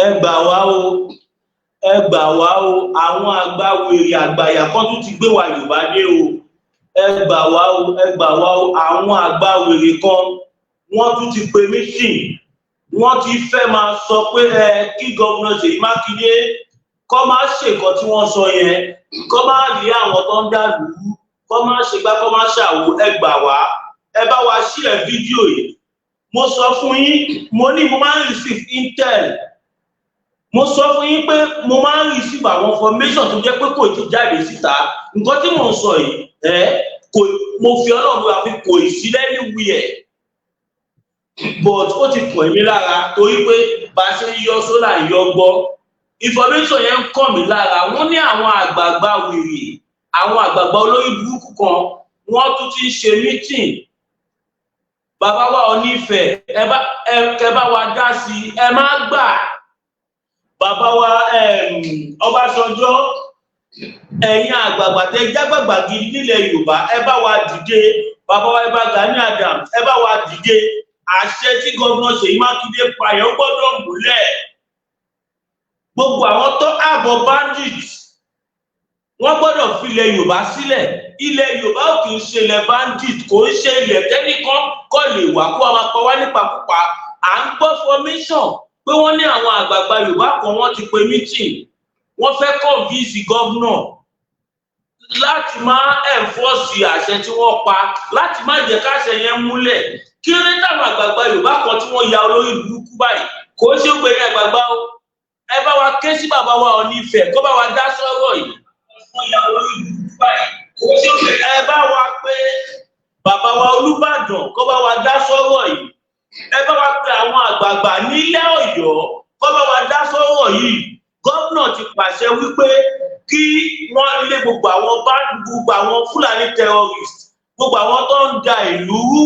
ẹ gbà wá o àwọn àgbà wèrè àgbàyà kan tún ti gbé wa Yorùbá dé o ẹ gbà wá o àwọn àgbà wèrè kan wọ́n tún ti pe meeting wọ́n ti fẹ́ máa sọ pé kí gómìnà Ṣèyí Mákindé kó máa ṣe nǹkan tí wọ́n sọ yẹn kó máa rí àwọn tó ń dàlú kó máa ṣe gbá kó máa ṣàwò ẹ gbà wá ẹ bá wa share fídíò yìí mo sọ fún yín mo ní mo máa ń receive intel mo sọ fún yín pé mo máa ń receive àwọn information tó jẹ́ pé kò ti jáde síta nǹkan tí mò ń sọ yìí mo fi Ọlọ́run àfi kò sí anywhere but ó ti kàn mí lára torí pé bá a ṣe ń yọ sólà yọ gbọ́ information yẹn ń kàn mí lára wọ́n ní àwọn àgbààgbà wèrè àwọn àgbààgbà olórí burúkú kan wọ́n tún ti ń ṣe meeting bàbá wa Onífẹ̀ ẹ bá wa dá sí ẹ má gbà bàbá wa Ọbásanjọ́ ẹ̀yin àgbààgbà tẹ jágbàgbà gidi nílẹ̀ Yorùbá ẹ bá wa dìde bàbá wa Gani Adams ẹ bá wa dìde àṣẹ tí gómìnà Ṣèyí Mákindé pààyàn gbọ́dọ̀ múlẹ̀ gbogbo àwọn tó ààbọ̀ bandits wọ́n gbọ́dọ̀ fi ilẹ̀ Yorùbá sílẹ̀ ilẹ̀ Yorùbá ò kì í ṣe ilẹ̀ bandit kò ń ṣe ilẹ̀ tẹ́nìkan kọ́ lè wà kó a máa pa wá nípakúpa à ń gbọ́ formation pé wọ́n ní àwọn àgbààgbà Yorùbá kan wọ́n ti pe meeting wọ́n fẹ́ convince gómìnà láti máa enforce àṣẹ tí wọ́n pa láti má jẹ́ káṣẹ yẹn múlẹ̀ kí ló dé táwọn àgbààgbà Yorùbá kan tí wọ́n ya olórí burúkú báyìí kò ń ṣe pé ní àgbààgbà o ẹ bá wa ké sí bàbá wa Onífẹ̀ kó bá wa dá sọ́rọ̀ yìí wọ́n ya olórí burúkú báyìí kò ń ṣe pé ẹ bá wa pé bàbá wa Olúbàdàn kó bá wa dá sọ́rọ̀ yìí ẹ bá wa pé àwọn àgbààgbà nílẹ̀ Ọ̀yọ́ kó bá wa dá sọ́rọ̀ yìí gómìnà ti pàṣẹ wípé kí wọ́n lé gbogbo àwọn Fulani terrorist gbogbo àwọn tó ń da ìlú rú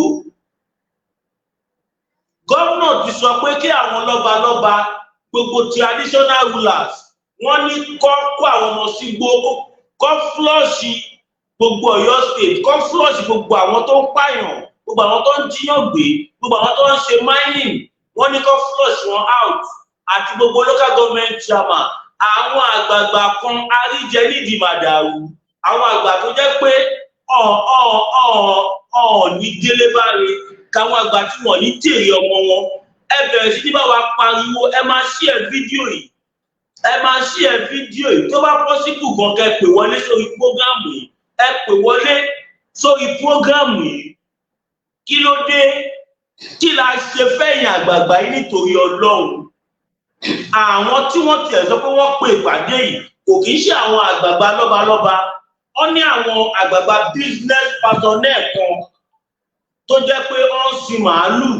gómìnà ti sọ pé kí àwọn lọ́balọ́ba gbogbo traditional rulers wọ́n ní kó àwọn ọmọ sí gbogbo kó flọ́ọ̀ṣì gbogbo Ọ̀yọ́ state kó flọ́ọ̀ṣì gbogbo àwọn tó ń pààyàn gbogbo àwọn tó ń jíyàn gbé gbogbo àwọn tó ń ṣe mining wọ́n ní kó flush wọn out àti gbogbo local government chairman àwọn àgbààgbà kan àríjẹ nídìí màdàrú àwọn àgbà tó jẹ́ pé ní délé báre káwọn àgbà tí wọ́n ní tèrè ọmọ wọn ẹ bẹ̀rẹ̀ sí ní bá wa pariwo ẹ máa share fídíò yìí tó bá possible gan kẹ́ pè wọlé sórí program yìí ẹ pè wọlé sórí program yìí kí ló dé kí la ṣe fẹ̀yìn àgbààgbà yìí nítorí Ọlọ́run àwọn tí wọ́n tiẹ̀ sọ pé wọ́n pè ìpàdé yìí kò kì í ṣe àwọn àgbààgbà lọ́balọ́ba wọ́n ní àwọn àgbààgbà business personnel kan tó jẹ́ pé wọ́n ń sin màálù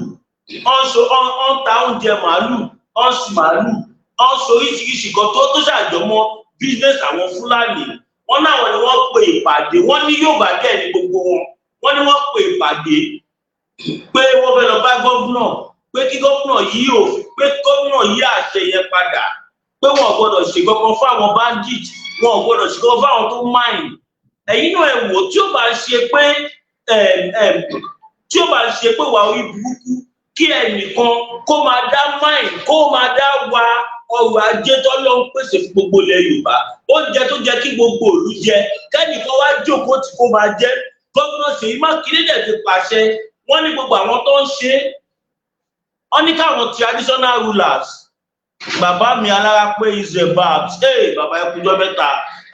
wọ́n ń ta oúnjẹ màálù wọ́n ń sin màálù wọ́n ń soríṣiríṣi kan tó ṣàjọmọ́ business àwọn Fúlàní wọ́n náà ni wọ́n pè ìpàdé wọ́n ní Yorùbá dẹ̀ ní gbogbo wọn ní wọ́n pè ìpàdé pé wọ́n fẹ́ lọ bá gómìnà pé kí gómìnà yí òfin pé gómìnà yí àṣẹ yẹn padà pé wọn ò gbọ́dọ̀ ṣe kankan fáwọn bandit wọn ò gbọ́dọ̀ ṣe kankan fáwọn tó máìn ẹ̀yin náà ẹ wò tí ó bá ṣe pé wà orí burúkú kí ẹnìkan kó máa dá máìn kó máa dá wa ọrọ̀ ajé tọ́lọ́ ń pèsè fún gbogbo ilẹ̀ Yorùbá oúnjẹ tó jẹ́ kí gbogbo ìlú jẹ kẹ́nìkan wá jókòó tí kò máa jẹ gómìnà Ṣèyí Mákindé dẹ̀ ti pàṣẹ wọ́n ní gbogbo àwọn tó ń ṣe wọ́n ní káwọn traditional rulers bàbá mi alára pé Isale babs bàbá ẹkùnjọ mẹ́ta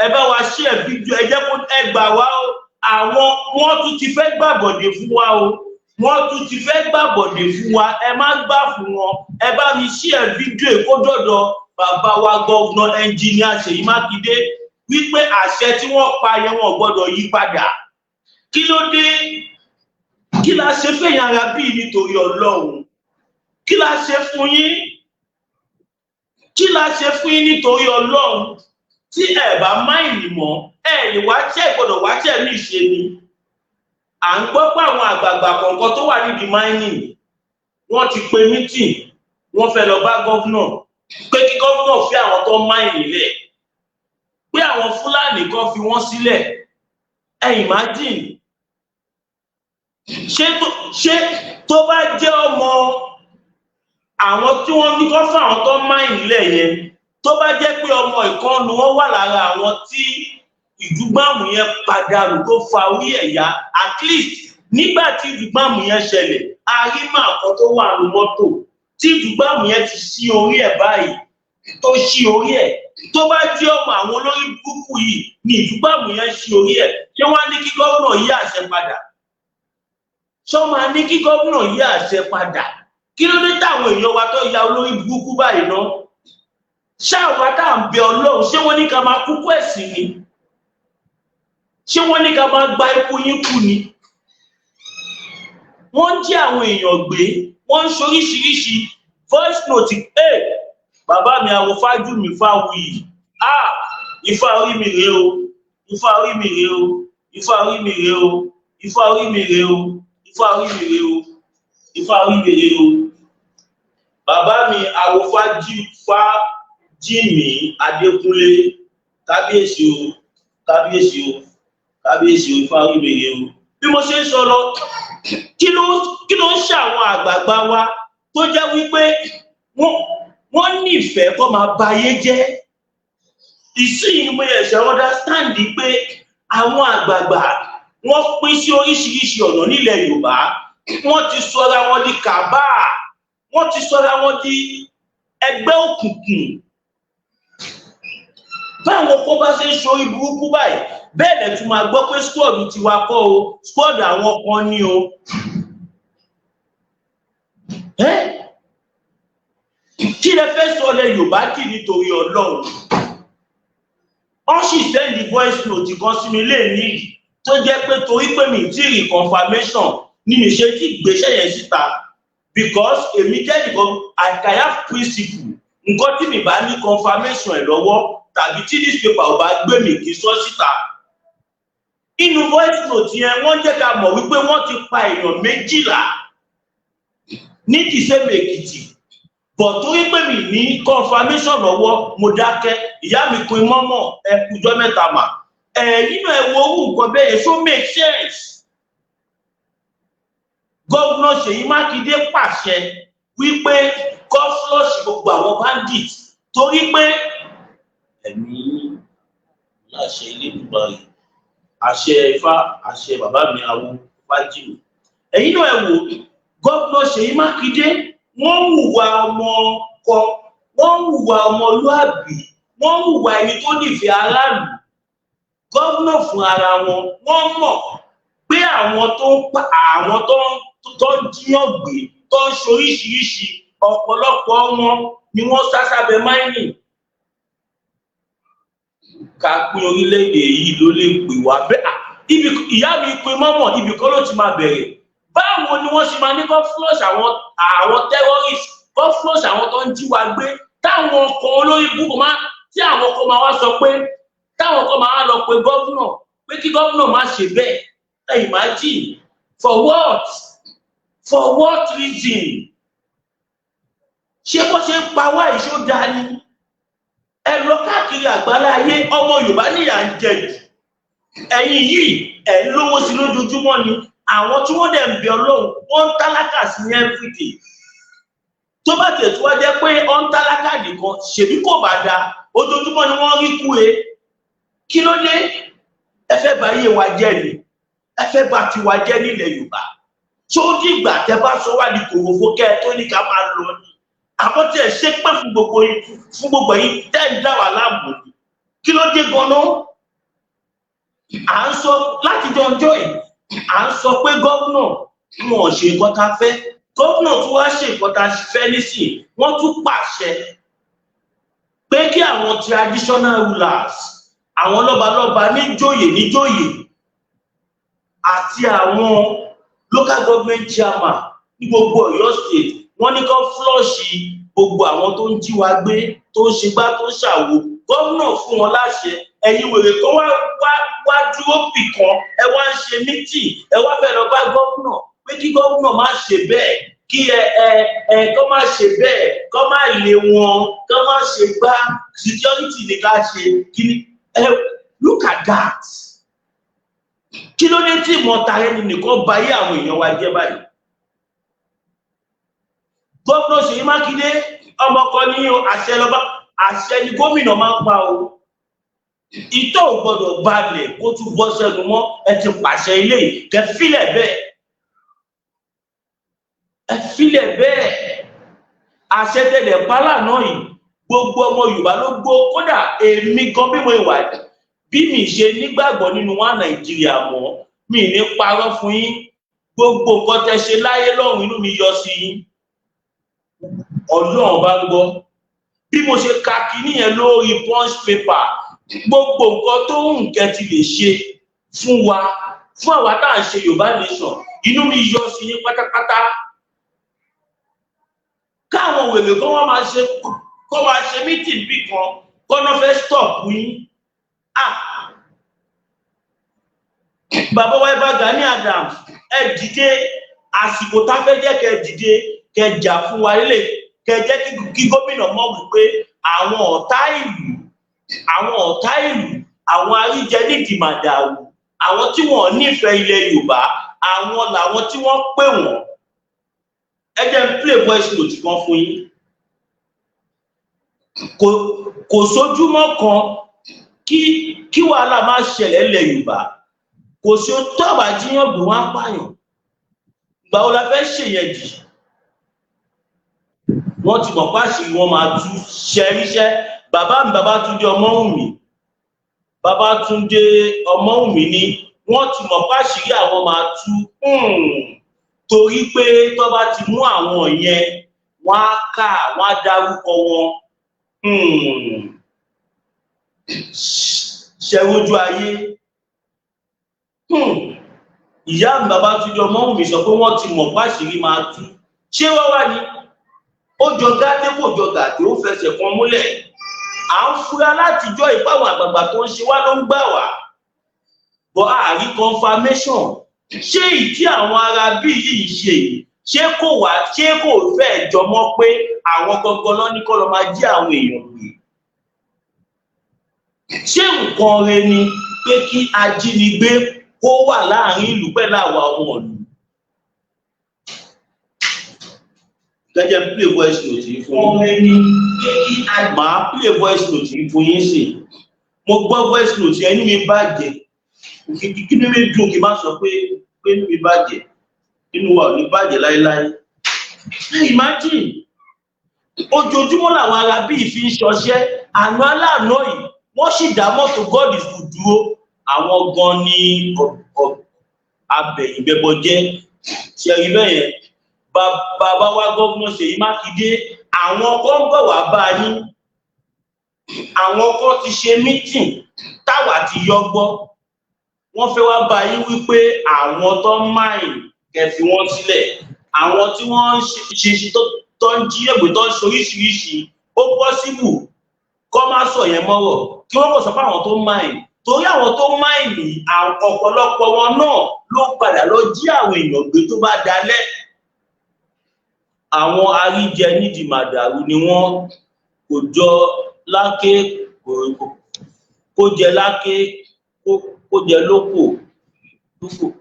ẹ bá wa share fídíò ẹ jẹ́ kó ẹ gbà wá o àwọn wọ́n tún ti fẹ́ gbàbọ̀dé fún wa o wọ́n tún ti fẹ́ gbàbọ̀dé fún wa ẹ má gbà fún wọn ẹ bá mi share fídíò kó dọ̀dọ̀ bàbá wa gọ́vnà ẹnjìníà Ṣèyí Mákindé wípé àṣẹ tí wọ́n pa yẹn wọn gbọ́dọ̀ yí padà kí ló dé kí la ṣe fẹ̀yìn ara bíi nítorí Ọlọ́run kí la ṣe fún yín nítorí Ọlọ́run tí ẹ bá máìlì mọ́ ẹ lè wá tẹ́ gbọ́dọ̀ wá tẹ́ ní ìṣe ni à ń gbọ́ pé àwọn àgbààgbà kọ̀ọ̀kan tó wà nídìí mining wọ́n ti pe meeting wọ́n fẹ́ lọ bá gọ́vnà pé kí gọ́vnà fi àwọn tó máìlì lẹ̀ pé àwọn Fúlàní kan fi wọ́n sílẹ̀ ẹ imagine ṣé tó bá jẹ́ ọmọ àwọn tí wọ́n ní kọ́ fún àwọn tó máa ń ilẹ̀ yẹn tó bá jẹ́ pé ọmọ ìkànnì wọn wà lára àwọn tí ìdúgbàmù yẹn padànù tó fa orí ẹ̀yà at least nígbà tí ìdúgbàmù yẹn ṣẹlẹ̀ arímọ̀ àkọ́ tó wà ní mọ́tò tí ìdúgbàmù yẹn ti ṣí orí ẹ̀ báyìí tó ṣí orí ẹ̀ tó bá jẹ́ ọmọ àwọn olórí burúkú yìí ní ìdúgbàmù yẹn ṣí orí ẹ̀ ṣé wọ́n á ní kí gómìnà yí àṣẹ padà ṣé wọ́n máa ní kí gómìnà yí àṣẹ padà kí ló dé táwọn èèyàn wa tó ya olórí burúkú báyìí náà ṣáàwá tá à ń bẹ Ọlọ́run ṣé wọ́n ní ká máa kúkú ẹ̀sìn ni ṣé wọ́n ní ká máa gba ikú yín kú ni wọ́n jí àwọn èèyàn gbé wọ́n ń ṣoríṣiríṣi voice note bàbá mi àwọn fájú mi fáwùyí ifá orí mi rèé o ifá orí mi rèé o ifá orí mi rèé o ifá orí mi rèé o ifá orí mi rèé o ifá orí mi rèé o bàbá mi àwọn Fájìmí Adékúnlé kábíyèsí o kábíyèsí o kábíyèsí o ifá orí mi rèé o bí mo ṣe ń sọ lọ kí ló ń ṣe àwọn àgbààgbà wa tó jẹ́ wípé wọ́n nífẹ̀ẹ́ kó máa ba ayé jẹ́ ìsìn mo ẹ̀ṣẹ̀ understand pé àwọn àgbààgbà wọ́n pín sí oríṣiríṣi ọ̀nà nílẹ̀ Yorùbá wọ́n ti sọra wọn di kàbá wọ́n ti sọra wọn di ẹgbẹ́ òkùnkùn báwọn kó bá ṣe ń ṣorí burúkú báyìí bẹ́ẹ̀ lẹ̀ tún máa gbọ́ pé squad tiwa kọ́ o squad àwọn kan ní o kí lẹ fẹ́ sọ lẹ Yorùbá kì nítorí Ọlọ́run wọ́n sì sẹ́ndì voice note kan sí mi léèní tó jẹ́ pé torí pé mi tí rí confirmation ni mi ṣe tí gbéṣẹ́ yẹn síta because èmi jẹ́ nìkan I have principle nǹkan tí mi bá ní confirmation ẹ̀ lọ́wọ́ tàbí tí newspaper ò bá gbé mi kì í sọ síta inú voice note yẹn wọ́n jẹ́ ká mọ̀ wípé wọ́n ti pa èèyàn 12 ní Ìsẹ́mẹ̀ Èkìtì but torí pé mi ní confirmation lọ́wọ́ mo dákẹ́ ìyá mi pin mọ́mọ́ ẹkùjọ́ mẹ́ta mà nínú ẹ̀wọ̀ owó nǹkan bẹ́ẹ̀ so make sense gómìnà Ṣèyí Mákindé pàṣẹ wípé kó flush gbogbo àwọn bandits torí pé ẹ̀mí láṣẹ ilé ìgbà rẹ̀ àṣẹ Ifá àṣẹ bàbá mi Awon Fájìmí ẹ̀yin náà ẹ wò gómìnà Ṣèyí Mákindé wọ́n ń hùwà ọmọ ọkọ wọ́n ń hùwà ọmọlúàbí wọ́n ń hùwà ẹni tó nífẹ̀ẹ́ aráàlú gómìnà fún ara wọn wọ́n mọ̀ pé àwọn tó ń jíyàn gbé tó ń ṣoríṣiríṣi ọ̀pọ̀lọpọ̀ wọn ni wọ́n sásábẹ́ máìnì ká pín orílẹ̀-èdè yìí ló lè pè wá bẹ́ẹ̀ ìyá mi pin mọ́mọ́ ibì kan ló ti máa bẹ̀rẹ̀ báwo ni wọ́n ṣe máa ní kó flush àwọn terrorist kó flush àwọn tó ń jí wa gbé táwọn ọkọ̀ olórí búkú tí àwọn ọkọ̀ máa wá sọ pé táwọn ọkọ̀ máa wá lọ pé gómìnà pé kí gómìnà má ṣe bẹ́ẹ̀ imagine for what reason ṣé bó ṣe ń pa wá ìṣó dání ẹ lọ káàkiri àgbálá ayé ọmọ Yorùbá níyà ń jẹ jù ẹ̀yin yìí ẹ̀ ń lówó sí lójoojúmọ́ ni àwọn tí wọ́n dẹ̀ ń bẹ Ọlọ́run wọ́n ń tálákà sí ní everyday tó bá tẹ̀ tó wá jẹ́ pé ó ń tálákà nìkan ṣèbí kò bá da ojoojúmọ́ ni wọ́n rí kú kí ló dé ẹ fẹ́ bà ayé wa jẹ́ ni ẹ fẹ́ bà tiwa jẹ́ nílẹ̀ Yorùbá tó dìgbà tẹ bá sọ wá ní kòròfó kẹ́ ẹ tó ní ká máa lọ ni àmọ́ tí ẹ ṣe pé fún gbogbo yìí tẹ́ ń dá wà láàmú kí ló dé gan-an à ń sọ láti jọjọ́ yìí à ń sọ pé gómìnà wọn ò ṣe nǹkan tá a fẹ́ gómìnà tó wá ṣe nǹkan tá a fẹ́ nísìn wọ́n tún pàṣẹ pé kí àwọn traditional rulers àwọn lọ́balọ́ba níjòyè àti àwọn local government chairman ní gbogbo Ọ̀yọ́ state wọ́n ní kó flọ́ọ̀ṣì gbogbo àwọn tó ń jí wa gbé tó ń ṣe gbá tó ń ṣàwo gómìnà fún wọn láṣẹ ẹ̀yin wèrè kan wá dúró bì kan ẹ wá ń ṣe mítì ẹ wá fẹ́ lọ bá gómìnà pé kí gómìnà má ṣe bẹ́ẹ̀ kí kó má ṣe bẹ́ẹ̀ kó má lé wọn kó má ṣe gbá security ní ká ṣe kí ni look at that kí ló dé tí ìmọ̀ta ẹni nìkan bà yé àwọn èèyàn wa jẹ́ báyìí gómìnà Ṣèyí Mákindé ọmọ kan ní àṣẹ lọ́ba àṣẹ ni gómìnà máa ń pa o ìtọ́ ò gbọ́dọ̀ balẹ̀ kó tún bọ́ sẹ́nu mọ́ ẹ ti pàṣẹ ilé kẹ́ fílẹ̀ bẹ́ẹ̀ ẹ fílẹ̀ bẹ́ẹ̀ àṣẹ tẹ̀lẹ̀ pálá náà yìí gbogbo ọmọ Yorùbá ló gbọ́ kódà èmi gan bí mo wà bí mi ṣe nígbàgbọ́ nínú wa Nàìjíríà mọ́ mi ní parọ́ fún yín gbogbo nǹkan tẹ́ ṣe láyé lọ́run inú mi yọ sí yín Ọlọ́run bá gbọ́ bí mo ṣe ka kíní yẹn lórí punch paper gbogbo nǹkan tó ń kẹ́ ti lè ṣe fún wa fún àwa tá à ń ṣe Yorùbá nation inú mi yọ sí yín pátápátá káwọn wèrè kan wá máa ṣe meeting bí kan kọ́nà fẹ́ stop yín bàbá wa Ìbà Gani Adams ẹ dìde àsìkò tá fẹ́ jẹ́ kẹ́ dìde kẹ́ jà fún wa nílé kẹ́ jẹ́ kí gómìnà mọ̀ wípé àwọn ọ̀tá ìlú àwọn àríjẹ nídìí màdàrú àwọn tí wọ́n nífẹ̀ẹ́ ilẹ̀ Yorùbá àwọn làwọn tí wọ́n pè wọ́n ẹ jẹ́ n play voice note kan fún yín kò sójúmọ́ kan kí wàhálà má ṣẹlẹ̀ ilẹ̀ Yorùbá kò sí tó àbájíyàn bí wọ́n á pààyàn ìgbà wo la fẹ́ ṣèyẹn dì wọ́n ti mọ̀ páṣí wọ́n máa tú ṣẹ́ríṣẹ́ bàbá mi Babátúndé Ọmọ́wùmí ni wọ́n ti mọ̀ páṣí àwọn máa tú torí pé tó bá ti mú àwọn yẹn wọ́n á kà wọ́n á dárúkọ wọn ṣẹ̀rọ̀jú ayé ìyá mi Babátúndé Ọmọ́wùmí sọ pé wọ́n ti mọ̀ páṣí máa tú ṣé wọ́n wà ní ó jọ gàdé kò jọ gàdé ó fẹsẹ̀ kan múlẹ̀ à ń fura látijọ́ ìpáwọn àgbààgbà tó ń ṣe wá ló ń gbà wá bọ́ àárí confirmation ṣé ìdí àwọn ará bí yìí ṣe ṣé kò fẹ́ jọmọ́ pé àwọn gangan lọ ní kọ́ lọ máa jí àwọn èèyàn gbé ṣé nǹkan rẹ ni pé kí ajínigbé kó wà láàrin ìlú pẹ̀lú àwọn ọmọ ìlú gẹ́gẹ́ play voice note yìí fún yín màá play voice note yìí fún yín sí mo gbọ́ voice note yẹn inú mi bàjẹ́ kí ni mi dùn kí n má sọ pé inú mi bàjẹ́ inú wa ò ní bàjẹ́ láéláé imagine ojoojúmọ́ làwọn ará bíi fi ń ṣọṣẹ́ àná aláàánú yìí wọ́n sì dá mọ́tò God is good dúró àwọn gan ni abẹ̀yìnbẹ̀bọ̀jẹ́ ṣẹ̀rí bẹ́ẹ̀ yẹn bàbá wa gómìnà Ṣèyí Mákindé àwọn kan ń bọ̀ wá bá yín àwọn kan ti ṣe meeting táwa ti yọgbọ́ wọ́n fẹ́ wá bá yín wípé àwọn tó ń máìn kẹfì wọn sílẹ̀ àwọn tí wọ́n ń ṣe tó ń jí ègbè tó ń ṣe oríṣiríṣi ó pọ́síbù kọ́ má sọ yẹn mọ́rọ̀ kí wọ́n bọ̀ sọ fún àwọn tó ń máìn torí àwọn tó ń máìn ní ọ̀pọ̀lọpọ̀ wọn náà ló padà lọ jí àwọn èèyàn gbé tó bá dalẹ̀ àwọn àríjẹ nídìí màdàrú ni wọ́n kò jọ láké kó jẹ láké kó jẹ lóko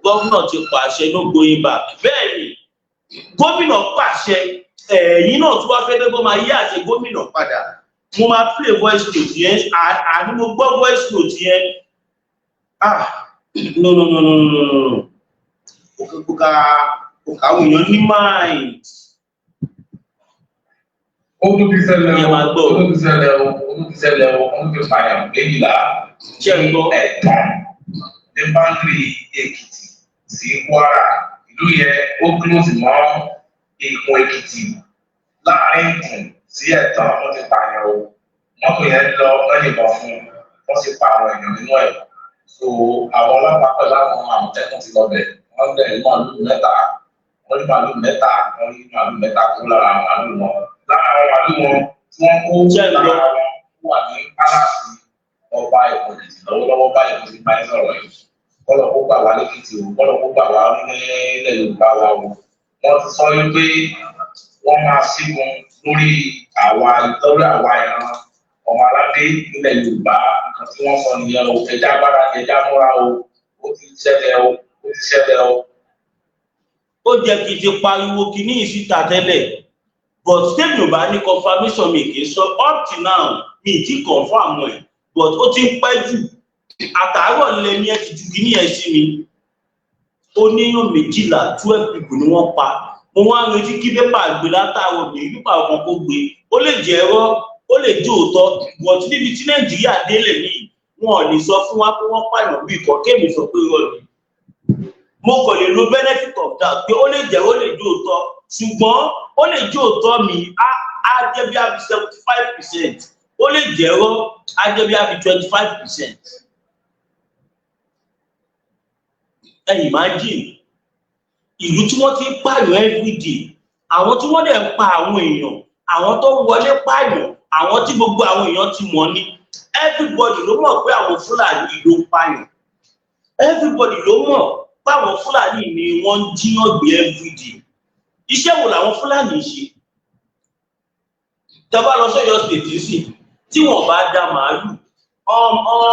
gómìnà ti pàṣẹ no going back bẹ́ẹ̀ ni gómìnà pàṣẹ ẹ̀yìn náà tó wá fẹ́ dẹ́gbọ́n máa yí àṣẹ gómìnà padà mo máa play voice note yẹn àní mo gbọ́ voice note yẹn no kò káwọn èèyàn ní mind. Ó tún ti ṣẹlẹ̀ ó ti pààyàn méjìlá ẹ̀ka ní báńkì Èkìtì sí Kwara ìlú yẹn ó close mọ́ Ìkún Èkìtì láàrin Ìkún sí Ẹ̀tàn wọ́n ti pààyàn o mọ́tò yẹn lọ wọ́n yìnbọn fún wọ́n sì pa àwọn èèyàn nínú ẹ̀ so àwọn ọlọ́pàá pẹ̀lú àwọn Àmọ̀tẹ́kùn ti lọ bẹ̀ wọ́n bẹ̀ ní màálù mẹ́ta wọ́n rí màálù mẹ́ta kó lára àwọn màálù wọn. Lára àwọn màálù wọn tí wọ́n kó lára wọn wà ní pálásì ọba Ìkòyí lọ́wọ́lọ́wọ́ báyìí kò sí báyìí sọ̀rọ̀ yìí kọ́lọ̀ kó gbà wá lẹ́kìtì o kọ́lọ̀ kó gbà wá nílẹ̀ Yorùbá wa o wọ́n ti sọ wípé wọ́n máa sígun lórí àwa ìran ọmọ aládé nílẹ̀ Yorùbá nǹkan tí wọ́n sọ nìyẹn o ẹja agbára ẹja múra o ó ti ṣẹlẹ̀ o. Ó jẹ́ kí n ti pariwo kíní ìsíta tẹ́lẹ̀ but tèmi ò bá ní confirmation mi kì í sọ up till now mi ti confirm ẹ̀ but ó ti ń pẹ́ jù àtàárọ̀ lẹ́ni ẹ ti ju kíní ẹ̀ sí mi ó níyàn 12 people ni wọ́n pa mo wá ń retí kí pépà gbé látàárọ̀ ní pépà ọkàn kó gbé ó lè jẹ́ ẹ̀rọ ó lè jẹ́ òótọ́ but níbi tí Nàìjíríà délé ní wọn ò lè sọ fún wa pé wọ́n pààyàn bí ìkọ́ kéèmí sọ pé rọ ni mo kàn lè lo benefit of that pé ó lè jẹ́ ó lè jẹ́ òótọ́ ṣùgbọ́n ó lè jẹ́ òótọ́ mi á jẹ́ bí àbí 75% ó lè jẹ́ ẹ̀rọ á jẹ́ bí àbí 25%. ẹ imagine ìlú tí wọ́n ti ń pààyàn everyday àwọn tí wọ́n dẹ̀ ń pa àwọn èèyàn àwọn tó ń wọlé pààyàn àwọn tí gbogbo àwọn èèyàn ti mọ̀ ní everybody ló mọ̀ pé àwọn Fúlàní ló ń pààyàn everybody ló mọ̀ pé àwọn Fúlàní ni wọ́n ń jíyàn gbé everyday iṣẹ́ wo làwọn Fúlàní ṣe tẹ́bá lọ sọ́yọ́ state sí tí wọ́n bá dá màálù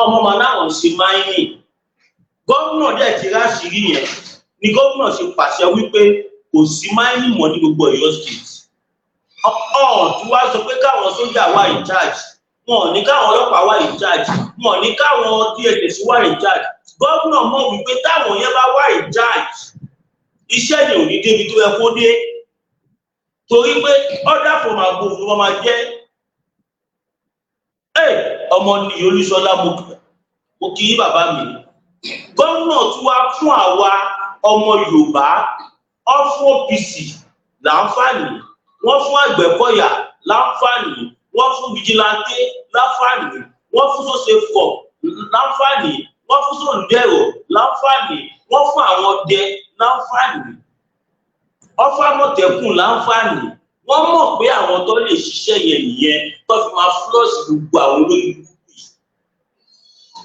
ọmọ màá náà ṣe mining gómìnà dẹ̀ ti ráṣìírí yẹn ni gómìnà ṣe pàṣẹ wípé kò sí mining mọ́ ní gbogbo Ọ̀yọ́ state tí wàá sọ pé káwọn sójà wà in charge wọn ò ní káwọn ọlọ́pàá wà in charge wọn ò ní káwọn DSS wà in charge gómìnà mọ̀ wípé táwọn yẹn bá wà in charge iṣẹ́ ni ò ní débi tó yẹ kó dé torí pé order from above ló máa jẹ́ ọmọ ní Olúṣọlá mo kì í bàbá mi gómìnà tún wá fún àwa ọmọ Yorùbá ọ̀fún OPC láǹfààní wọ́n fún Àgbẹ̀kọ̀yà láǹfààní wọ́n fún vigilante láǹfààní wọ́n fún sọ́sẹ̀fọ̀ láǹfààní wọ́n fún sọ̀ndẹ̀rọ̀ láǹfààní wọ́n fún àwọn ọdẹ láǹfààní wọ́n fún Àmọ̀tẹ́kùn láǹfààní wọ́n mọ̀ pé àwọn tó lè ṣiṣẹ́ yẹn nìyẹn tó fi máa flọ́ọ̀sì gbogbo àwọn olóyìn gbogbo yìí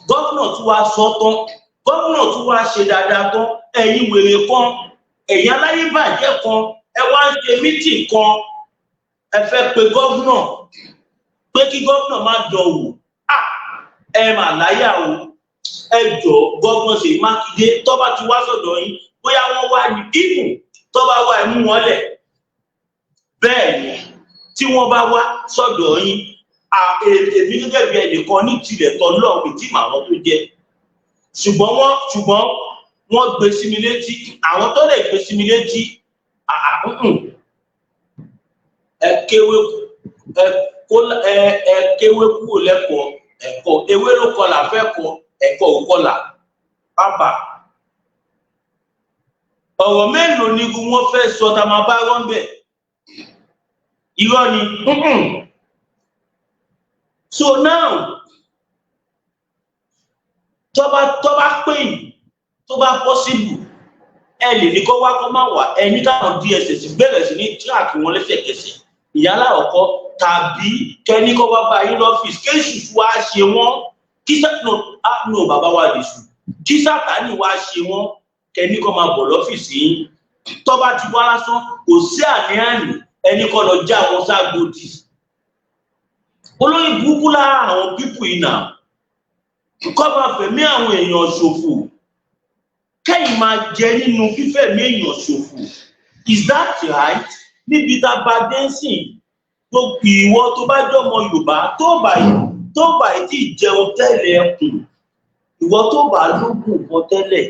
gómìnà tún wá sọ tán gómìnà tún wá ṣe dáadáa tán ẹ̀yin wèrè kan ẹ̀yin aláyébàjẹ́ kan ẹ wá ń ṣe mítìn kan ẹ fẹ́ pe gómìnà pé kí gómìnà má dán wò ẹ mà láyà o ẹ jọ gómìnà Ṣèyí Mákindé tó bá ti wá sọ́dọ̀ yín bóyá wọ́n wá ní ìbùn tó bá wá ẹ mú wọn lẹ̀ bẹ́ẹ̀ ni tí wọ́n bá wá sọ́dọ̀ yín èmi gẹ́gẹ́ bí ẹnìkan ní tilẹ̀ tọ́ lọ́ọ̀mì tí màwọn tó jẹ́ ṣùgbọ́n wọ́n gbé sí mi létí àwọn tó lè gbé sí mi létí ẹ kéwé kúrò lẹ́kọ̀ọ́ ẹ̀kọ́ ewé ló kọlà fẹ́ kọ ẹ̀kọ́ ò kọlà bàbá ọ̀rọ̀ mélòó ni wọ́n fẹ́ sọ tá a máa bá rán bẹ̀ irọ́ ni so now tó bá pè yín tó bá possible ẹ lè ní kó wá kó má wá ẹni káwọn DSS bẹ̀rẹ̀ sí ní track wọn lẹ́sẹ̀kẹsẹ̀ ìyálà ọkọ tàbí kẹ́ni kó wá bá yín lọ́fíìsì kéṣù fún wa ṣe wọ́n kí no bàbá wa lè sùn kí Sátánì wá ṣe wọ́n kẹ́ni kó máa bọ̀ lọ́fíìsì yín tó bá ti wá lásán kò sí àní ẹni kó lọ já wọn ságòdì olóyìn burúkú lára àwọn pípù yìí náà kọ́ máa fẹ̀mí àwọn èèyàn ṣòfò kẹ́yìn máa jẹ nínú fífẹ̀mí èèyàn ṣòfò is that right? níbi tá a bá dé sìn tó ìwọ tó bá jọmọ Yorùbá tó bá tí jẹun tẹ́lẹ̀ ẹkùn ìwọ tó bá lókùn bọ tẹ́lẹ̀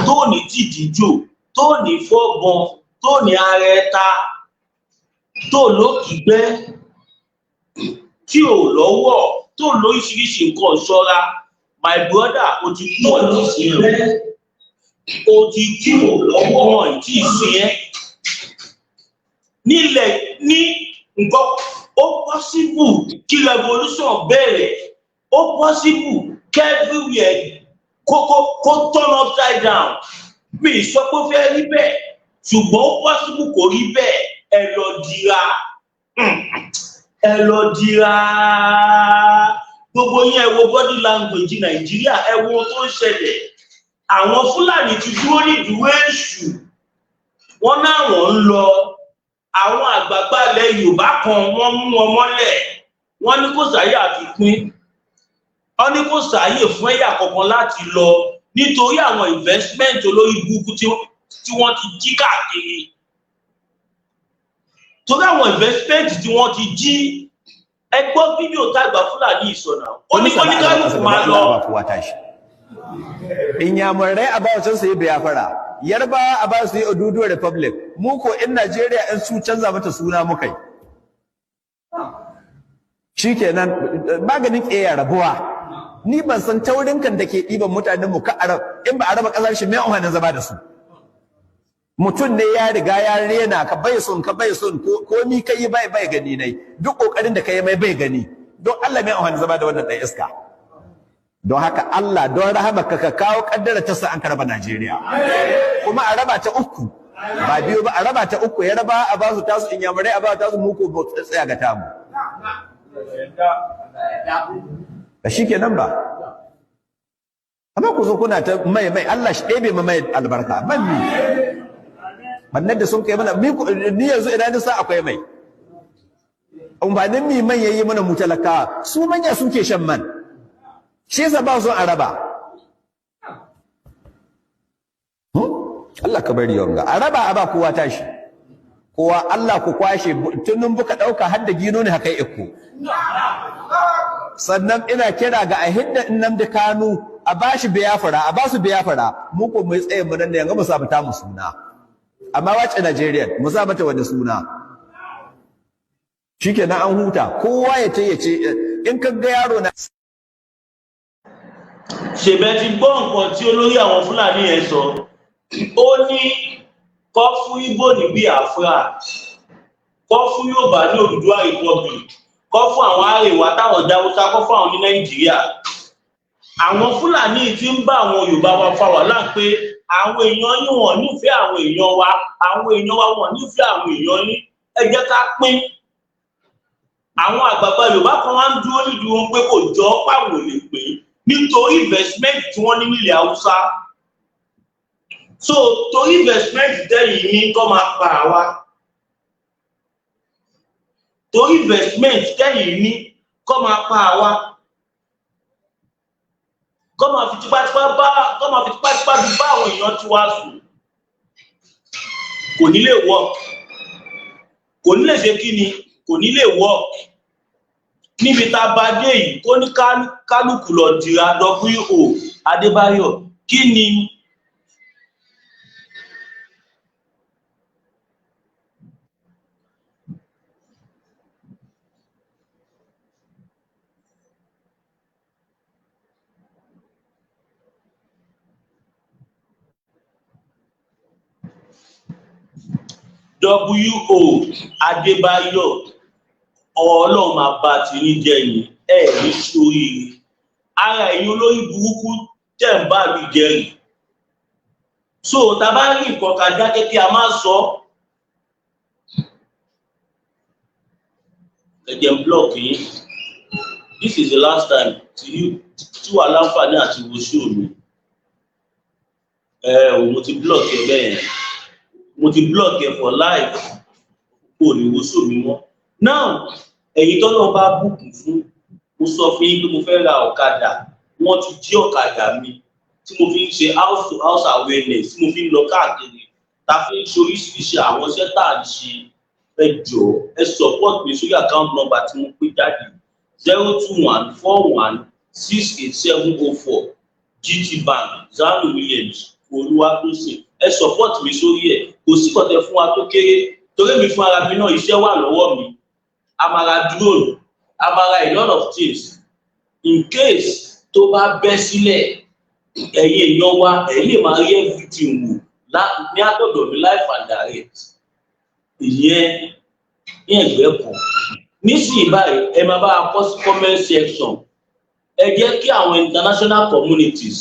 tó ní tìdíjò tó ní fọ́bọn tó ní ara ẹta tó lókìgbẹ́ tí ò lọ́wọ́ tó lóríṣiríṣi nǹkan ṣọ́ra my brother o ti kú ọ̀nà sí rẹ̀ o ti kú lọ́wọ́ wọn tí ì sí ẹ́ nílẹ̀ ní nǹkan ó possible kí revolution bẹ̀rẹ̀ ó possible everywhere kó turn upside down mi sọ pé ó fẹ́ rí bẹ́ẹ̀ ṣùgbọ́n ó possible kò rí bẹ́ẹ̀ ẹ lọ dira gbogbo yín ẹ wo body language Nàìjíríà ẹ wo tó ń ṣẹlẹ̀ àwọn Fúlàní ti dúró ní ìdúró èṣù wọn náà wọn ń lọ àwọn àgbààgbà ilẹ̀ Yorùbá kan wọ́n mú wọn mọ́lẹ̀ wọ́n ní kò sáyé àfikún wọ́n ní kò sáyé fún ẹ̀yà kankan láti lọ nítorí àwọn investment olórí burúkú tí wọ́n ti jí káàkiri torí àwọn investment tí wọ́n ti jí ẹgbọ́n fídíò tàgbà Fúlàní ìsọ̀nà ó ní kálukú máa lọ. Inyamurai a ba su yi Biafra, Yarba a ba su yi Oduduwa Republic, mu ko in Najeriya in su canza mata suna muka yi. Shikenan maganin ƙeya rabuwa. Ni ban san taurin kan da ke ɗiban mutanen mu ka arab in ba a raba ƙasar shi mai umarnin zama da su. Mutum ne ya riga ya rena ka bai son ko ni kai bai gani nai duk kokarin da kai mai bai gani don Allah mai umarnin zama da wannan ɗan iska. Don haka Allah don rahamaka ka kawo kaddara ta sa an karaba Najeriya kuma a raba ta uku ba biyu ba a raba ta uku ya raba a ba su tasu inyamurai a ba tasu muku ba tsaya ga tamu da shikenan ba amma ku zo kuna ta mai Allah shi ɗebe ma mai albarka man mi bannan da sun kai mana ni yanzu idan sa akwai mai umbanin mi man yayi mana mu talakawa su manya suke shan man shi yasa ba su araba Allah ka bari yanga araba a ba kowa tashi kowa Allah ku kwashe tunun buka dauka har da gino ne haka iko sannan ina kira ga ahinda innam da Kanu a bashi Biafra a basu Biafra mu ko mai tsaye mu nan ne yanga mu sa mata mu suna amma wace Najeriya mu sa mata wani suna shikenan an huta kowa ya ce in ka ga yaro na ṣèbẹ̀ ti gbọ́ nǹkan tí olórí àwọn Fúlàní yẹn sọ ó ní kọ́ fún Ìgbò ní Biafra kọ́ fún Yorùbá ní Odùduwà Republic kọ́ fún àwọn Àrèwá táwọn Jáwúsá kọ́ fún àwọn ní Nàìjíríà àwọn Fúlàní tí ń bá àwọn Yorùbá wa fa wàhálà pé àwọn èèyàn yín wọ́n nífẹ̀ẹ́ àwọn èèyàn wa wọ́n nífẹ̀ẹ́ àwọn èèyàn yín ẹ jẹ́ ká pín àwọn àgbààgbà Yorùbá kan wá ń dúró nídùú wọn pé kò jọ pàwọn ò lè pín nítorí investment tí wọ́n ní nílẹ̀ Haúsá so torí investment tẹ́yìn ní kọ́ máa pa àwa torí investment tẹ́yìn ní kọ́ máa pa àwa kọ́ máa fi tipátipá bí bá àwọn èèyàn tí wá sùn kò ní lè work kò ní lè ṣe kí ni kò ní lè work níbi tá a bá dé yìí kó ní kálukú lọ dira W.O. Adébáyọ̀ kí ni W.O. Adébáyọ̀ Ọlọ́run máa bá ti ní jẹ́ yìí ní sórí ara ẹ̀yin olórí burúkú tẹ̀ ń bá mi jẹ́rìí so tá bá rí nǹkan ká dákẹ́ kí a máa sọ ẹ̀jẹ̀ block yín this is the last time tí wà láǹfààní àti wo show mi mo ti block ẹ bẹ́ẹ̀ mo ti block ẹ for life kò ní wo show mi mọ́ now ẹ̀yin tọ́lọ́ bá bùkún fún mo sọ fún yín pé mo fẹ́ ra ọ̀kadà wọ́n ti jí ọ̀kadà mi tí mo fi ń ṣe house to house awareness tí mo fi ń lọ káàkiri ta fi ń ṣe oríṣiríṣi àwọn iṣẹ́ tá à ń ṣe ẹ jọ̀ọ́ ẹ support mi sórí account number tí mo pè jáde 021416870 GT Bank Zanu Williams Olúwatósìn ẹ support mi sórí ẹ kò sí kọ̀tẹ́ fún wa tó kéré torí mi fún ara mi náà iṣẹ́ wà lọ́wọ́ mi amara drone amara a lot of things in case tó bá bẹ́ sílẹ̀ ẹ̀yin èèyàn wa ẹ lè máa rí everything wò ní àtọ̀dọ̀ mi live and direct ìyẹn ní ẹgbẹ́ kan nísìnyí báyìí ẹ máa bá a kọ sí comment section ẹ jẹ́ kí àwọn international communities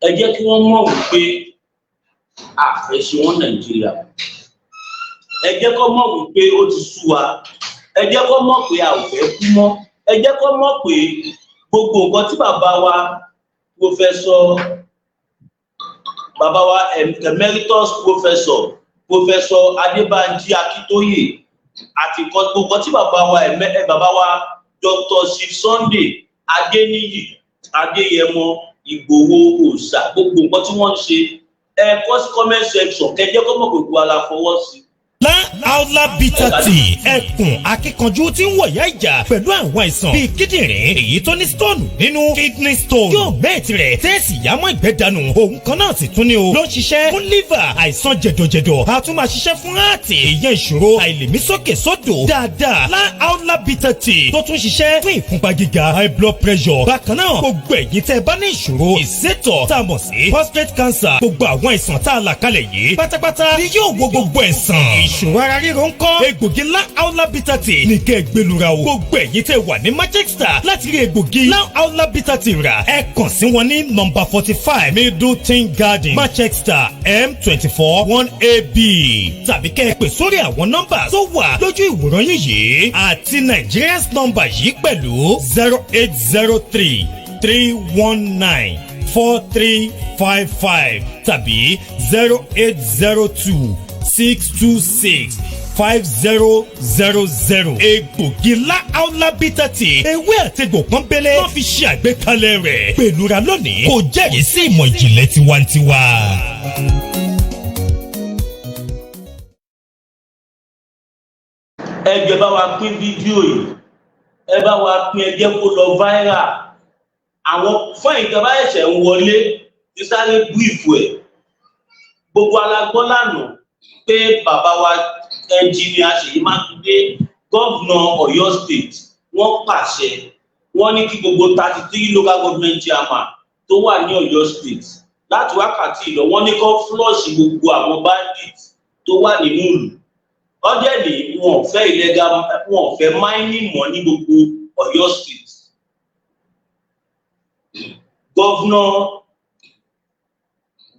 ẹ jẹ́ kí wọ́n mọ̀ wípé àfẹ́sí wọn Nàìjíríà ẹ jẹ́ kó mọ̀ wípé ó ti sú wa ẹ jẹ́ kó mọ̀ pé a ò fẹ́ kú mọ́ ẹ jẹ́ kó mọ̀ pé gbogbo nǹkan tí bàbá wa emeritus professor Adébánjí Akíntóyè àti gbogbo tí bàbá wa Dr. Chief Sunday Adéníyì Adéyẹmọ Ìgbòho Òòṣà gbogbo nǹkan tí wọ́n ń ṣe ẹ kọ sí comment section kẹ́ jẹ́ kó mọ̀ pé gbogbo ara fọwọ́ sí Wahala bitter tea ẹkùn akíkanjú tí ń wọ̀yá ìjà pẹ̀lú àwọn àìsàn bíi kíndìnrín èyí tó ní stone nínú kidney stone yóò mẹ́ẹ̀tì rẹ̀ tẹ́ẹ̀sì yámọ́ ìgbẹ́ dànù òun kan náà sì tún ní o ló ń ṣiṣẹ́ fún liver àìsàn jẹ̀dọ̀jẹ̀dọ̀ a tún máa ṣiṣẹ́ fún ààtì ìyẹn ìṣòro àìlèmí sókè sódò dáadáa Wahala bitter tea tó tún ṣiṣẹ́ fún ìfúnpá gíga high blood pressure bákan náà gbogbo ẹ̀yin tẹ́ bá ní ìṣòro ìsétọ̀ tá a mọ̀ sí prostate cancer gbogbo àwọn àìsàn tá a là kalẹ̀ yìí pátápátá ni yóò wo gbogbo ẹ̀sán ìṣòro ara ríro ńkọ́ egbògi Wahala bitter tea ní kẹ́ gbẹlura o gbogbo ẹ̀yin tẹ́ wà ní Manchester láti rí egbògi Wahala bitter tea rà ẹ kàn sí wọn ní number 45 Middleton Garden Manchester M24 1AB tàbí kẹ́ ẹ pè sórí àwọn nọ́mbà tó wà lójú ìwòran yìí àti Nigerians nọ́mbà yìí pẹ̀lú 0803 319 4355 tàbí 0802 626 5000. egbògi Wahala bitter tea ewé àtegbò pọ́nbélé wọ́n fi ṣe àgbékalẹ̀ rẹ̀ pẹ̀lúra lónìí kò jẹ́rìí sí ìmọ̀ ìjìnlẹ̀ tiwantiwa. ẹ jẹ́ bá wa pín fídíò yìí ẹ bá wa pín ẹ jẹ́ kó lọ viral àwọn fún ìjọba ẹ̀ṣẹ̀ ń wọlé ti sáré bíìfù ẹ̀ gbogbo alágbọ́n lánàá pé bàbá wa ẹnjìnìà Ṣèyí Mákindé gọ́vnà Ọ̀yọ́ state wọ́n pàṣẹ wọ́n ní kí gbogbo 33 local government chairman tó wà ní Ọ̀yọ́ state láti wákàtí ìlọ wọ́n ní kó flush gbogbo àwọn bandit tó wà nínú ìlú ọdẹ ní wọn fẹ́ illegal wọn fẹ́ mining mọ́ ní gbogbo Ọ̀yọ́ state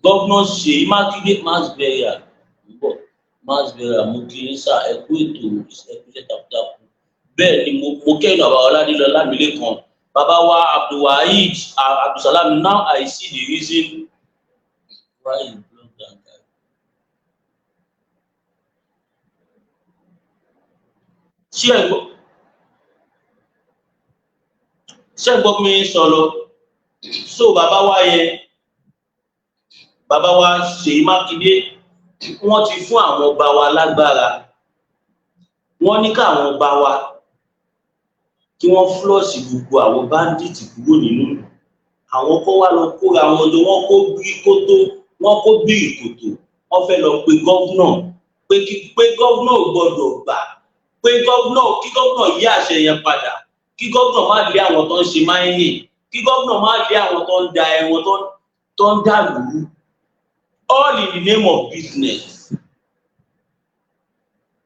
gọ́vnà Ṣèyí Mákindé mass burial mo kì í sà ẹkú ètò ìṣẹ́kúṣẹ́ takuntakun bẹ́ẹ̀ ni mo kẹ́yìn bàbá Ọládélé Ọlámilékan bàbá wa Abdulwaheed Abdulsalam. Now I see the reason why you block that guy. ṣé ẹ gbọ́ mi sọ̀rọ̀ so bàbá wa yẹn bàbá wa Ṣèyí Mákindé wọ́n ti fún àwọn ọba wa lágbára wọ́n ní káwọn ọba wa kí wọ́n flọ́ọ̀sì gbogbo àwọn bandit kúrò nínú àwọn kó wá lọ kóra wọn lọ wọ́n kó bí kótó wọ́n kó bí ìkòtò wọ́n fẹ́ lọ pe gọ́vnà pé gọ́vnà ò gbọ́dọ̀ gbà pé gọ́vnà kí gọ́vnà yí àṣẹ yẹn padà kí gọ́vnà má lé àwọn tó ń ṣe mining kí gọ́vnà má lé àwọn tó ń da ẹ̀wọ̀n tó ń dà lùú all in the name of business.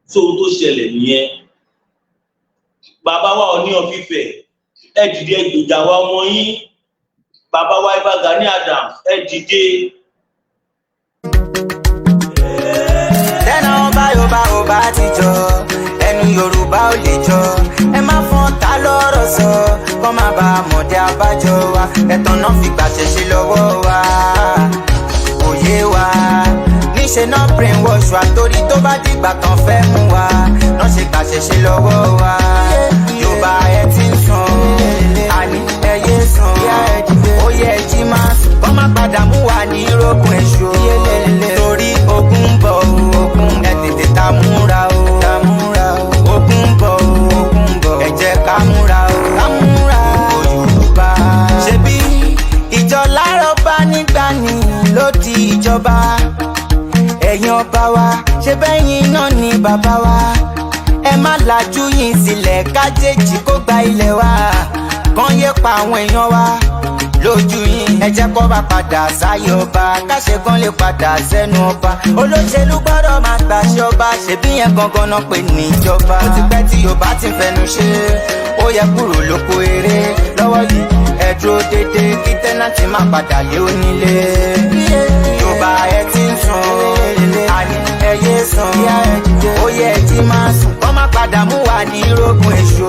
So tó ṣẹlẹ̀ nìyẹn bàbá wa Ọọ̀ni of Ifẹ̀ ẹ dìde gbèjà wa ọmọ yín bàbá wa Ìbà Gani Adams ẹ dìde. tẹ́nà ọba Yorùbá ti jọ ẹnu Yorùbá ò lè jọ ẹ má fọ́n ta lọ́rọ̀ sọ kọ́ má bàa mọ̀dé abájọ wa ẹ̀tàn náà fi gbàṣẹ ṣe lọ́wọ́ wa òye wa níṣẹ́ náà brainwash wa torí tó bá dìgbà kan fẹ́ mú wa náà ṣe gbàṣẹ ṣe lọ́wọ́ wa Yorùbá ẹ ti ń sùn àní ẹ yé sùn ó yẹ jí máa sùn kọ́ má padà mú wa ní rógùn èṣù torí ogun ń bọ̀ ẹ tètè ta múra o ogun ń bọ̀ ẹ jẹ́ ká múra o Yorùbá ṣebí ìjọ lárọ̀ bá nígbà ní ló di ìjọba ẹ̀yin ọba wa ṣe bẹ́yìn náà ni bàbá wa ẹ má lajú yín sílẹ̀ kájèjì kó gba ilẹ̀ wa kàn yé pa àwọn èèyàn wa lójú yín ẹ jẹ́ kó bá padà sáyé ọba káṣe kan lè padà sẹ́nu ọba olóṣèlú gbọ́dọ̀ máa gbàṣẹ ọba ṣebí yẹn gangan náà pè ní ìjọba ó ti pẹ́ tí Yorùbá ti fẹnu ṣe ó yẹ kúrò lóko eré lọ́wọ́ yìí ẹ dúró dédé kí tẹ́nàtì má padà lé onílé Yorùbá ẹ ti ń sùn àní ẹ yé sùn ó yẹ ẹ jí máa sùn kọ́ má padà mú wa ní rógùn èṣù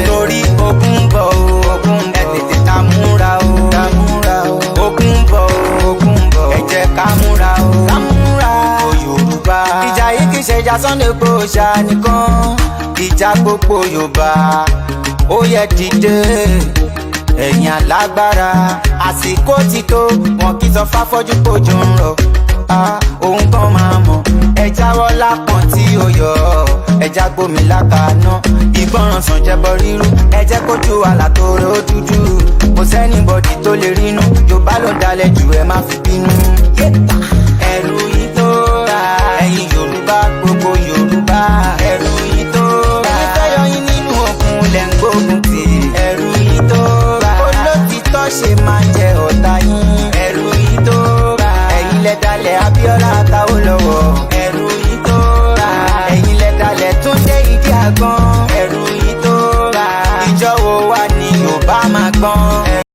torí ogun ń bọ̀ ẹ tètè ta múra o ogun ń bọ̀ ẹ jẹ́ ká múra o Yorùbá ìjà yìí kì í ṣe ìjà Sunday Igboho ṣá nìkan ìjà gbogbo Yorùbá ó yẹ dìde ẹ̀yin alágbára àsìkò ti tó wọn kì í sọ fáfọ́jú pójú ń rọ̀ òun kan máa mọ̀ ẹ jáwọ́ lápọ̀n tí ó yọ ẹja gbómi lákàánú ìgbọràn sàn jẹbọ rírú ẹ jẹ́ kójú àlà tó rẹ ó dúdú kò sẹ́nibọ̀dì tó lè rínú yorùbá ló dalẹ̀ jù ẹ má fi bínú.